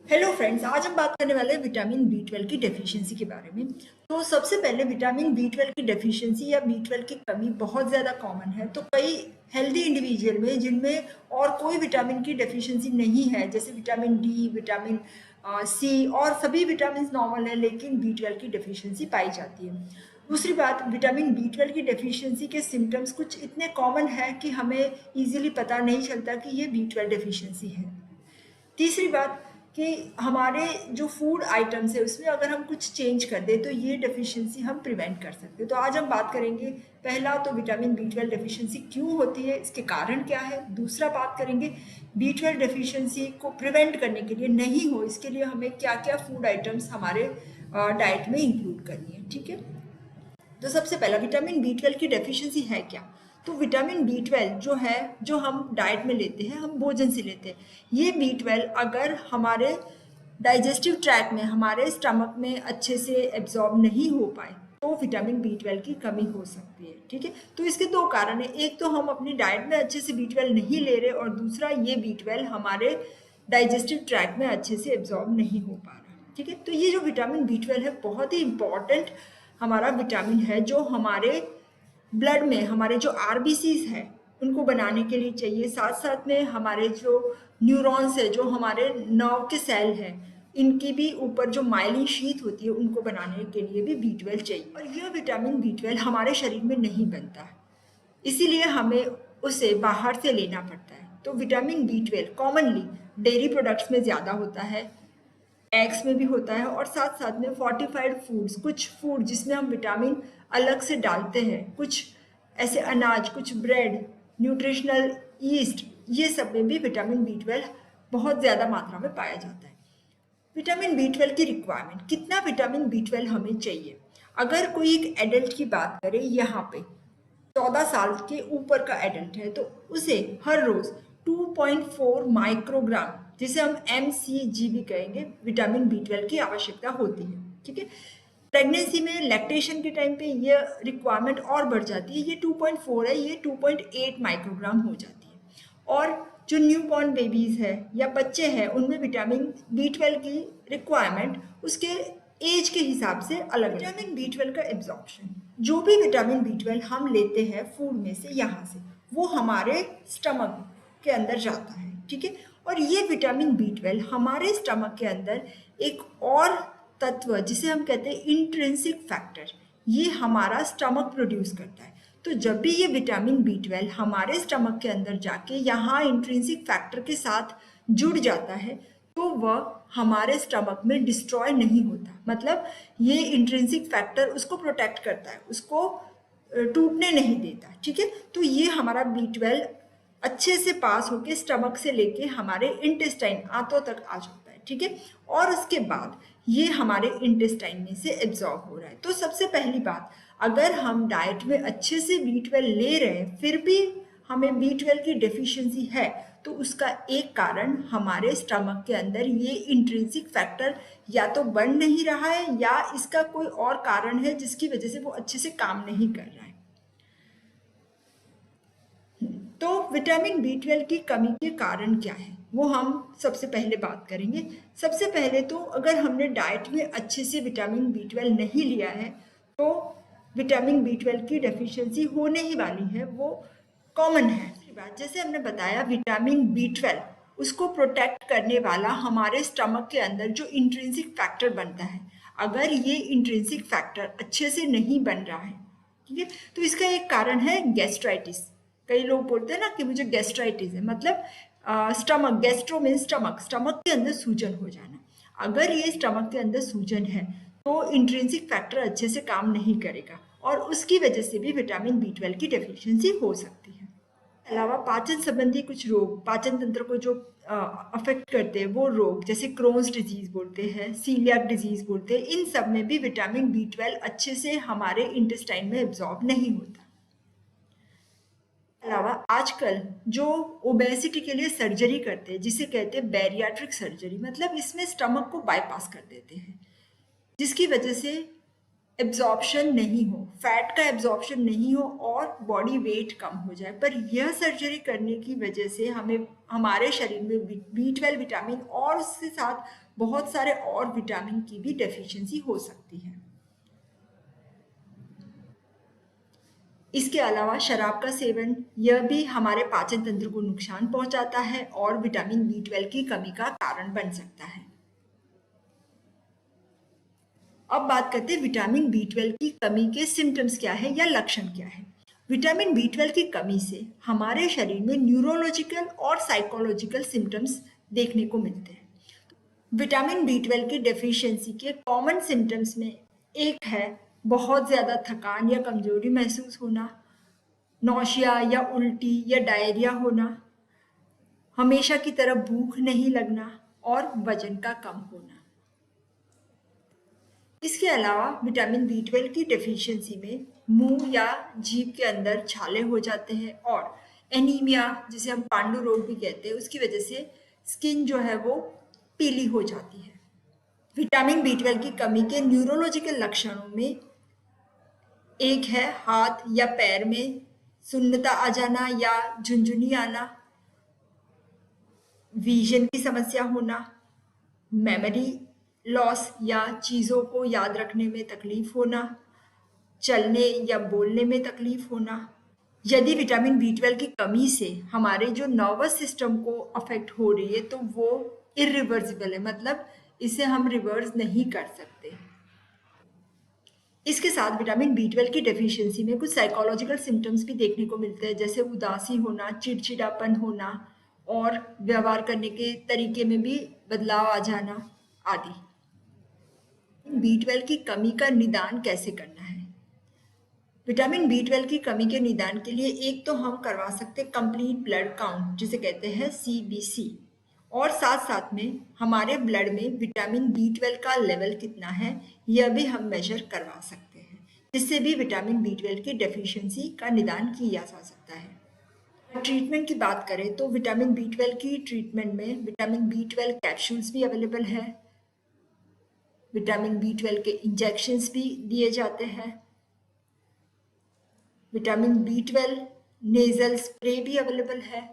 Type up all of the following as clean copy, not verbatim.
Hello friends, आज हम बात करने वाले हैं विटामिन बी 12 की डेफिशिएंसी के बारे में। तो सबसे पहले विटामिन बी 12 की डेफिशिएंसी या बी 12 की कमी बहुत ज़्यादा कॉमन है। तो कई हेल्दी इंडिविजुअल में जिनमें और कोई विटामिन की डेफिशिएंसी नहीं है, जैसे विटामिन डी, विटामिन सी और सभी विटामिन नॉर्मल है, लेकिन बी 12 की डेफिशिएंसी पाई जाती है। दूसरी बात, विटामिन बी 12 की डेफिशिएंसी के सिम्टम्स कुछ इतने कॉमन है कि हमें ईजिली पता नहीं चलता कि ये बी 12 डेफिशिएंसी है। तीसरी बात कि हमारे जो फूड आइटम्स है उसमें अगर हम कुछ चेंज कर दें तो ये डेफिशिएंसी हम प्रिवेंट कर सकते हैं। तो आज हम बात करेंगे, पहला तो विटामिन बी 12 डेफिशिएंसी क्यों होती है, इसके कारण क्या है। दूसरा बात करेंगे बी 12 डेफिशिएंसी को प्रिवेंट करने के लिए, नहीं हो इसके लिए हमें क्या क्या फूड आइटम्स हमारे डाइट में इंक्लूड करनी है। ठीक है, तो सबसे पहला विटामिन बी 12 की डेफिशिएंसी है क्या। तो विटामिन बी 12 जो है, जो हम डाइट में लेते हैं, हम भोजन से लेते हैं, ये बी 12 अगर हमारे डाइजेस्टिव ट्रैक्ट में, हमारे स्टमक में अच्छे से एब्जॉर्ब नहीं हो पाए तो विटामिन बी 12 की कमी हो सकती है। ठीक है, तो इसके दो कारण है, एक तो हम अपनी डाइट में अच्छे से बी 12 नहीं ले रहे, और दूसरा ये बी 12 हमारे डाइजेस्टिव ट्रैक्ट में अच्छे से एब्जॉर्ब नहीं हो पा रहा। ठीक है, तो ये जो विटामिन बी 12 है बहुत ही इंपॉर्टेंट हमारा विटामिन है, जो हमारे ब्लड में हमारे जो आरबीसीज है उनको बनाने के लिए चाहिए। साथ साथ में हमारे जो न्यूरॉन्स है, जो हमारे नर्व के सेल हैं, इनकी भी ऊपर जो माइलिन शीथ होती है उनको बनाने के लिए भी बी 12 चाहिए। और यह विटामिन बी 12 हमारे शरीर में नहीं बनता है, इसीलिए हमें उसे बाहर से लेना पड़ता है। तो vitamin B 12 commonly dairy products में ज़्यादा होता है, एग्स में भी होता है, और साथ साथ में फोर्टिफाइड फूड्स, कुछ फूड जिसमें हम विटामिन अलग से डालते हैं, कुछ ऐसे अनाज, कुछ ब्रेड, न्यूट्रिशनल ईस्ट, ये सब में भी विटामिन बी 12 बहुत ज़्यादा मात्रा में पाया जाता है। विटामिन बी 12 की रिक्वायरमेंट, कितना विटामिन बी 12 हमें चाहिए। अगर कोई एक एडल्ट की बात करें, यहाँ पे 14 साल के ऊपर का एडल्ट है, तो उसे हर रोज 2.4 माइक्रोग्राम, जिसे हम MCG भी कहेंगे, विटामिन बी 12 की आवश्यकता होती है। ठीक है, प्रेगनेंसी में, लैक्टेशन के टाइम पे ये रिक्वायरमेंट और बढ़ जाती है, ये 2.4 है, ये 2.8 माइक्रोग्राम हो जाती है। और जो न्यू बॉर्न बेबीज है या बच्चे हैं, उनमें विटामिन बी 12 की रिक्वायरमेंट उसके एज के हिसाब से अलग है। विटामिन बी 12 का एब्जॉर्प्शन, जो भी विटामिन बी 12 हम लेते हैं फूड में से, यहाँ से वो हमारे स्टमक के अंदर जाता है। ठीक है, और ये विटामिन बी 12 हमारे स्टमक के अंदर एक और तत्व, जिसे हम कहते हैं इंट्रिंसिक फैक्टर, ये हमारा स्टमक प्रोड्यूस करता है। तो जब भी ये विटामिन बी 12 हमारे स्टमक के अंदर जाके यहाँ इंट्रिंसिक फैक्टर के साथ जुड़ जाता है, तो वह हमारे स्टमक में डिस्ट्रॉय नहीं होता। मतलब ये इंट्रिंसिक फैक्टर उसको प्रोटेक्ट करता है, उसको टूटने नहीं देता। ठीक है, तो ये हमारा बी 12 अच्छे से पास होके स्टमक से लेके हमारे इंटेस्टाइन, आंतों तक आ जाता है। ठीक है, और उसके बाद ये हमारे इंटेस्टाइन में से एब्जॉर्ब हो रहा है। तो सबसे पहली बात, अगर हम डाइट में अच्छे से बी 12 ले रहे हैं, फिर भी हमें बी 12 की डेफिशिएंसी है, तो उसका एक कारण हमारे स्टमक के अंदर ये इंट्रिंसिक फैक्टर या तो बन नहीं रहा है, या इसका कोई और कारण है जिसकी वजह से वो अच्छे से काम नहीं कर रहा है। तो विटामिन बी 12 की कमी के कारण क्या है, वो हम सबसे पहले बात करेंगे। सबसे पहले तो अगर हमने डाइट में अच्छे से विटामिन बी 12 नहीं लिया है, तो विटामिन बी 12 की डेफिशिएंसी होने ही वाली है, वो कॉमन है। दूसरी बात, जैसे हमने बताया, विटामिन बी 12 उसको प्रोटेक्ट करने वाला हमारे स्टमक के अंदर जो इंट्रिंसिक फैक्टर बनता है, अगर ये इंट्रिंसिक फैक्टर अच्छे से नहीं बन रहा है, ठीक है, तो इसका एक कारण है गैस्ट्राइटिस। कई लोग बोलते हैं ना कि मुझे गैस्ट्राइटिस है, मतलब stomach, gastro mean stomach, stomach के अंदर सूजन हो जाना। अगर ये स्टमक के अंदर सूजन है तो इंट्रिंसिक फैक्टर अच्छे से काम नहीं करेगा, और उसकी वजह से भी विटामिन बी 12 की डेफिशिएंसी हो सकती है। अलावा पाचन संबंधी कुछ रोग, पाचन तंत्र को जो अफेक्ट करते हैं, वो रोग जैसे क्रोन्स डिजीज बोलते हैं, सीलियाक डिजीज बोलते हैं, इन सब में भी विटामिन बी 12 अच्छे से हमारे इंटेस्टाइन में एब्जॉर्ब नहीं होता। अलावा आजकल जो ओबेसिटी के लिए सर्जरी करते हैं, जिसे कहते हैं बैरियाट्रिक सर्जरी, मतलब इसमें स्टमक को बाईपास कर देते हैं, जिसकी वजह से एब्जॉर्प्शन नहीं हो, फैट का एब्जॉर्प्शन नहीं हो और बॉडी वेट कम हो जाए। पर यह सर्जरी करने की वजह से हमें हमारे शरीर में बी 12 विटामिन और उसके साथ बहुत सारे और विटामिन की भी डेफिशिएंसी हो सकती है। इसके अलावा शराब का सेवन यह भी हमारे पाचन तंत्र को नुकसान पहुंचाता है और विटामिन B12 की कमी का कारण बन सकता है। अब बात करते हैं विटामिन B12 की कमी के सिम्टम्स क्या है या लक्षण क्या है। विटामिन B12 की कमी से हमारे शरीर में न्यूरोलॉजिकल और साइकोलॉजिकल सिम्टम्स देखने को मिलते हैं। विटामिन B12 की डेफिशिएंसी के कॉमन सिम्टम्स में एक है बहुत ज़्यादा थकान या कमजोरी महसूस होना, नौशिया या उल्टी या डायरिया होना, हमेशा की तरह भूख नहीं लगना और वजन का कम होना। इसके अलावा विटामिन B12 की डेफिशिएंसी में मुंह या जीभ के अंदर छाले हो जाते हैं और एनीमिया, जिसे हम पांडु रोग भी कहते हैं, उसकी वजह से स्किन जो है वो पीली हो जाती है। विटामिन B12 की कमी के न्यूरोलॉजिकल लक्षणों में एक है हाथ या पैर में सुन्नता आ जाना या झुनझुनी आना, विजन की समस्या होना, मेमोरी लॉस या चीज़ों को याद रखने में तकलीफ होना, चलने या बोलने में तकलीफ होना। यदि विटामिन B12 की कमी से हमारे जो नर्वस सिस्टम को अफेक्ट हो रही है तो वो इरिवर्सिबल है, मतलब इसे हम रिवर्स नहीं कर सकते। इसके साथ विटामिन B12 की डेफिशिएंसी में कुछ साइकोलॉजिकल सिम्टम्स भी देखने को मिलते हैं, जैसे उदासी होना, चिड़चिड़ापन होना और व्यवहार करने के तरीके में भी बदलाव आ जाना आदि। B12 की कमी का निदान कैसे करना है? विटामिन B12 की कमी के निदान के लिए एक तो हम करवा सकते हैं कंप्लीट ब्लड काउंट, जिसे कहते हैं CBC, और साथ साथ में हमारे ब्लड में विटामिन B12 का लेवल कितना है यह भी हम मेजर करवा सकते हैं, जिससे भी विटामिन B12 की डेफिशिएंसी का निदान किया जा सकता है। ट्रीटमेंट की बात करें तो विटामिन B12 की ट्रीटमेंट में विटामिन B12 कैप्सूल्स भी अवेलेबल है, विटामिन B12 के इंजेक्शंस भी दिए जाते हैं, विटामिन B12 नेजल स्प्रे भी अवेलेबल है।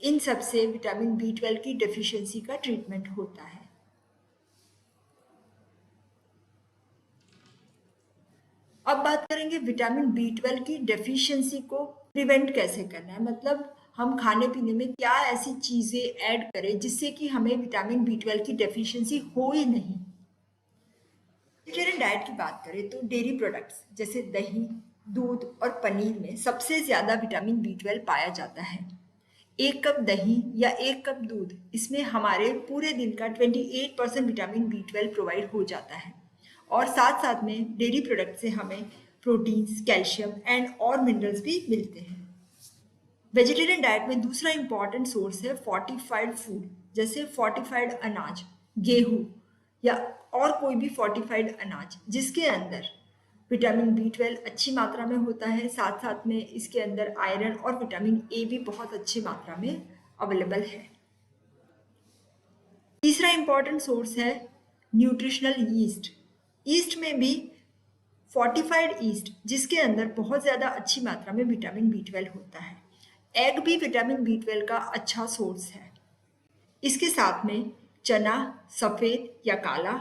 इन सब से विटामिन B12 की डेफिशिएंसी का ट्रीटमेंट होता है। अब बात करेंगे विटामिन B12 की डेफिशिएंसी को प्रिवेंट कैसे करना है, मतलब हम खाने पीने में क्या ऐसी चीज़ें ऐड करें जिससे कि हमें विटामिन B12 की डेफिशिएंसी हो ही नहीं। वेजिटेरियन डाइट की बात करें तो डेयरी प्रोडक्ट्स जैसे दही, दूध और पनीर में सबसे ज़्यादा विटामिन B12 पाया जाता है। एक कप दही या एक कप दूध, इसमें हमारे पूरे दिन का 28% विटामिन B12 प्रोवाइड हो जाता है और साथ साथ में डेयरी प्रोडक्ट से हमें प्रोटीन्स, कैल्शियम एंड और मिनरल्स भी मिलते हैं। वेजिटेरियन डाइट में दूसरा इंपॉर्टेंट सोर्स है फोर्टिफाइड फूड, जैसे फोर्टिफाइड अनाज, गेहूँ या और कोई भी फोर्टिफाइड अनाज, जिसके अंदर विटामिन B12 अच्छी मात्रा में होता है। साथ साथ में इसके अंदर आयरन और विटामिन A भी बहुत अच्छी मात्रा में अवेलेबल है। तीसरा इंपॉर्टेंट सोर्स है न्यूट्रिशनल यीस्ट। ईस्ट में भी फोर्टिफाइड ईस्ट, जिसके अंदर बहुत ज़्यादा अच्छी मात्रा में विटामिन B12 होता है। एग भी विटामिन B12 का अच्छा सोर्स है। इसके साथ में चना, सफ़ेद या काला,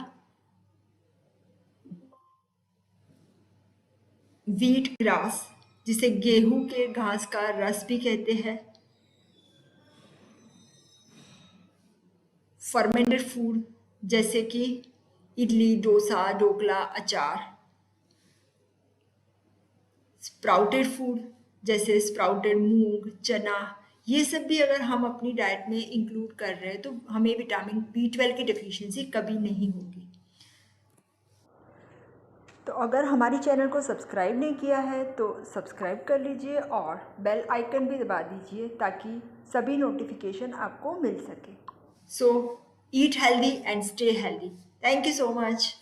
व्हीट ग्रास, जिसे गेहूं के घास का रस भी कहते हैं, फर्मेंटेड फूड जैसे कि इडली, डोसा, ढोकला, अचार, स्प्राउटेड फूड जैसे स्प्राउटेड मूंग, चना, ये सब भी अगर हम अपनी डाइट में इंक्लूड कर रहे हैं तो हमें विटामिन B12 की डेफिशिएंसी कभी नहीं होगी। तो अगर हमारी चैनल को सब्सक्राइब नहीं किया है तो सब्सक्राइब कर लीजिए और बेल आइकन भी दबा दीजिए ताकि सभी नोटिफिकेशन आपको मिल सके। So eat healthy and stay healthy. Thank you so much.